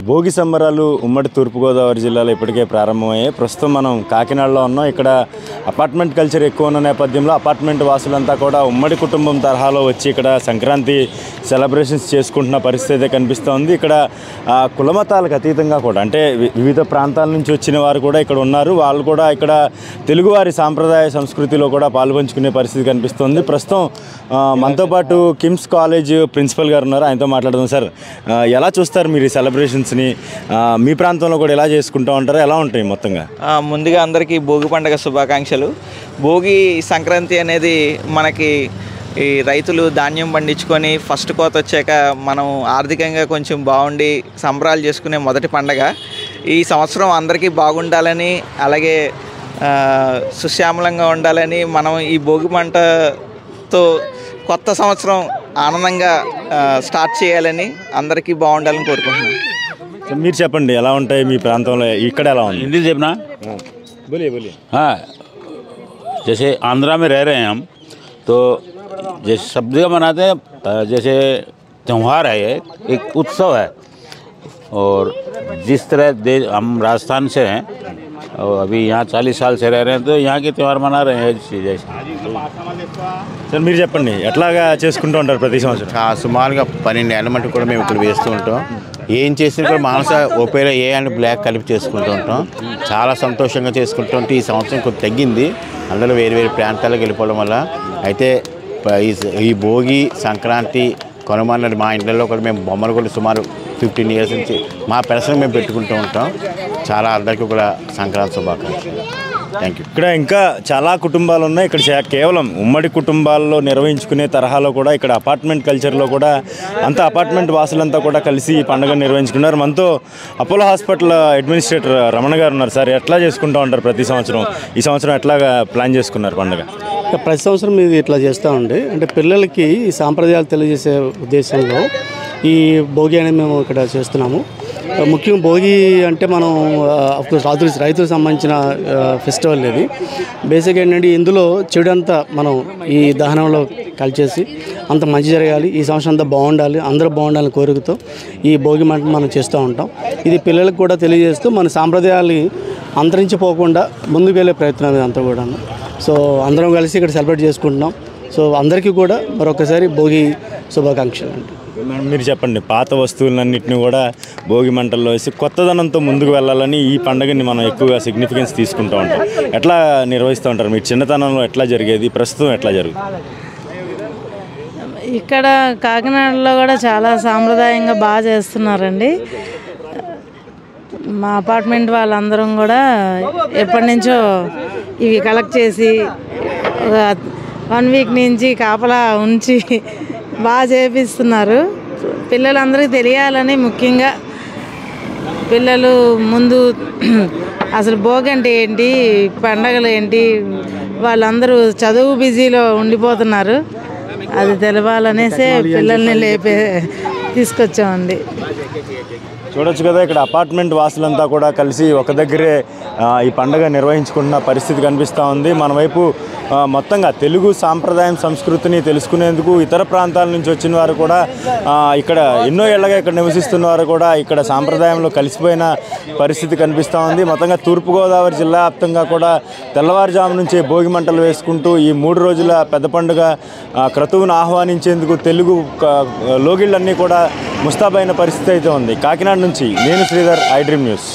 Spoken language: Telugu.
భోగి సంబరాలు ఉమ్మడి తూర్పుగోదావరి జిల్లాలో ఇప్పటికే ప్రారంభమయ్యాయి. ప్రస్తుతం మనం కాకినాడలో ఉన్నాం. ఇక్కడ అపార్ట్మెంట్ కల్చర్ ఎక్కువ ఉన్న నేపథ్యంలో అపార్ట్మెంట్ వాసులంతా కూడా ఉమ్మడి కుటుంబం తరహాలో వచ్చి ఇక్కడ సంక్రాంతి సెలబ్రేషన్స్ చేసుకుంటున్న పరిస్థితి అయితే కనిపిస్తోంది. ఇక్కడ కులమతాలకు అతీతంగా కూడా అంటే వివిధ ప్రాంతాల నుంచి వచ్చిన వారు కూడా ఇక్కడ ఉన్నారు. వాళ్ళు కూడా ఇక్కడ తెలుగువారి సాంప్రదాయ సంస్కృతిలో కూడా పాల్పంచుకునే పరిస్థితి కనిపిస్తోంది. ప్రస్తుతం మనతో పాటు కిమ్స్ కాలేజ్ ప్రిన్సిపల్ గారు ఉన్నారు. ఆయనతో మాట్లాడదాం. సార్, ఎలా చూస్తారు మీరు ఈ సెలబ్రేషన్స్? మీ ప్రాంతంలో కూడా ఎలా చేసుకుంటూ ఉంటారు? ఎలా ఉంటాయి మొత్తంగా? ముందుగా అందరికీ భోగి పండుగ శుభాకాంక్షలు. భోగి సంక్రాంతి అనేది మనకి ఈ రైతులు ధాన్యం పండించుకొని ఫస్ట్ కోత వచ్చాక మనం ఆర్థికంగా కొంచెం బాగుండి సంబరాలు చేసుకునే మొదటి పండగ. ఈ సంవత్సరం అందరికీ బాగుండాలని, అలాగే సుశ్యామలంగా ఉండాలని మనం ఈ భోగి మంటతో కొత్త సంవత్సరం ఆనందంగా స్టార్ట్ చేయాలని, అందరికీ బాగుండాలని కోరుకుంటున్నాను. మీరు చెప్పండి, ఎలా ఉంటాయి మీ ప్రాంతంలో? ఇక్కడ ఎలా ఉంది? हिंदी देखना बोलिए बोलिए। हाँ, जैसे आंध्रा में रह रहे हैं हम, तो जैसे सब जगह मनाते हैं, जैसे त्यौहार है, ये एक उत्सव है। और जिस तरह हम राजस्थान से हैं और अभी यहाँ 40 साल से रह रहे हैं, तो यहाँ के त्यौहार मना रहे हैं जैसे। సార్, మీరు చెప్పండి, ఎట్లాగా చేసుకుంటూ ఉంటారు ప్రతి సంవత్సరం? సుమారుగా 12 ఏళ్ళ మటుకు కూడా మేము ఇక్కడ వేస్తూ ఉంటాం. ఏం చేసినా కూడా మానస ఓపేరా ఏ అండ్ బ్లాక్ కలిపి చేసుకుంటూ ఉంటాం. చాలా సంతోషంగా చేసుకుంటూ ఉంటే ఈ సంవత్సరం కొంచెం తగ్గింది, అందులో వేరు వేరు ప్రాంతాలకు వెళ్ళిపోవడం వల్ల. అయితే ఈ భోగి సంక్రాంతి కొనమన్నది మా ఇంట్లో కూడా మేము బొమ్మలు కూడా సుమారు 15 ఇయర్స్ నుంచి మా పెన్షన్ మేము పెట్టుకుంటూ ఉంటాం. చాలా అందరికీ కూడా సంక్రాంతి శుభాకాంక్షలు. Thank you. ఇక్కడ ఇంకా చాలా కుటుంబాలు ఉన్నాయి. ఇక్కడ కేవలం ఉమ్మడి కుటుంబాల్లో నిర్వహించుకునే తరహాలో కూడా ఇక్కడ అపార్ట్మెంట్ కల్చర్లో కూడా అంతా అపార్ట్మెంట్ వాసులంతా కూడా కలిసి ఈ పండుగ నిర్వహించుకున్నారు. మనతో అపోలో హాస్పిటల్ అడ్మినిస్ట్రేటర్ రమణ గారు ఉన్నారు. సార్, ఎట్లా చేసుకుంటూ ఉంటారు ప్రతి సంవత్సరం? ఈ సంవత్సరం ఎట్లాగా ప్లాన్ చేసుకున్నారు పండుగ? ప్రతి సంవత్సరం ఇది ఇట్లా చేస్తూ ఉండి అంటే పిల్లలకి ఈ సాంప్రదాయాలు తెలియజేసే ఉద్దేశంలో ఈ భోగి అనేది మేము ఇక్కడ చేస్తున్నాము. ముఖ్యంగా భోగి అంటే మనం అఫ్కోర్స్ రైతులకు సంబంధించిన ఫెస్టివల్ ఇది. బేసిక్గా ఏంటంటే ఇందులో చెడంతా మనం ఈ దహనంలో కలిచేసి అంత మంచి జరగాలి, ఈ సంవత్సరం అంతా బాగుండాలి, అందరూ బాగుండాలని కోరికతో ఈ భోగి మంట మనం చేస్తూ ఉంటాం. ఇది పిల్లలకు కూడా తెలియజేస్తూ మన సాంప్రదాయాల్ని అంతరించిపోకుండా ముందుకు వెళ్ళే ప్రయత్నం ఇదంతా కూడా. సో అందరం కలిసి ఇక్కడ సెలబ్రేట్ చేసుకుంటున్నాం. సో అందరికీ కూడా మరొకసారి భోగి శుభాకాంక్షలు అండి. మీరు చెప్పండి, పాత వస్తువులన్నింటినీ కూడా భోగి మంటల్లో వేసి కొత్తదనంతో ముందుకు వెళ్ళాలని ఈ పండుగని మనం ఎక్కువగా సిగ్నిఫికెన్స్ తీసుకుంటూ ఉంటాం. ఎట్లా నిర్వహిస్తూ ఉంటారు? మీరు చిన్నతనంలో ఎట్లా జరిగేది, ప్రస్తుతం ఎట్లా జరుగుతుంది? ఇక్కడ కాకినాడలో కూడా చాలా సాంప్రదాయంగా బాగా చేస్తున్నారండి. మా అపార్ట్మెంట్ వాళ్ళందరం కూడా ఎప్పటి నుంచో ఇవి కలెక్ట్ చేసి 1 వీక్ నుంచి కాపలా ఉంచి బాగా చేపిస్తున్నారు. పిల్లలందరికీ తెలియాలని, ముఖ్యంగా పిల్లలు ముందు అసలు భోగి అంటే ఏంటి, పండగలు ఏంటి, వాళ్ళందరూ చదువు బిజీలో ఉండిపోతున్నారు. అది తెలవాలనేసే పిల్లల్ని తీసుకొచ్చామండి. చూడొచ్చు కదా, ఇక్కడ అపార్ట్మెంట్ వాసులంతా కూడా కలిసి ఒక దగ్గరే ఈ పండుగ నిర్వహించుకుంటున్న పరిస్థితి కనిపిస్తూ ఉంది. మన వైపు మొత్తంగా తెలుగు సాంప్రదాయం సంస్కృతిని తెలుసుకునేందుకు ఇతర ప్రాంతాల నుంచి వచ్చిన వారు కూడా ఇక్కడ ఎన్నో ఏళ్ళగా ఇక్కడ నివసిస్తున్న వారు కూడా ఇక్కడ సాంప్రదాయంలో కలిసిపోయిన పరిస్థితి కనిపిస్తూ ఉంది. మొత్తంగా తూర్పుగోదావరి జిల్లా వ్యాప్తంగా కూడా తెల్లవారుజాము నుంచే భోగి మంటలు వేసుకుంటూ ఈ 3 రోజుల పెద్ద పండుగ క్రతువును ఆహ్వానించేందుకు తెలుగు లోగిళ్ళన్నీ కూడా ముస్తాబైన పరిస్థితి అయితే ఉంది. కాకినాడ నుంచి నేను శ్రీధర్, ఐ డ్రీమ్ న్యూస్.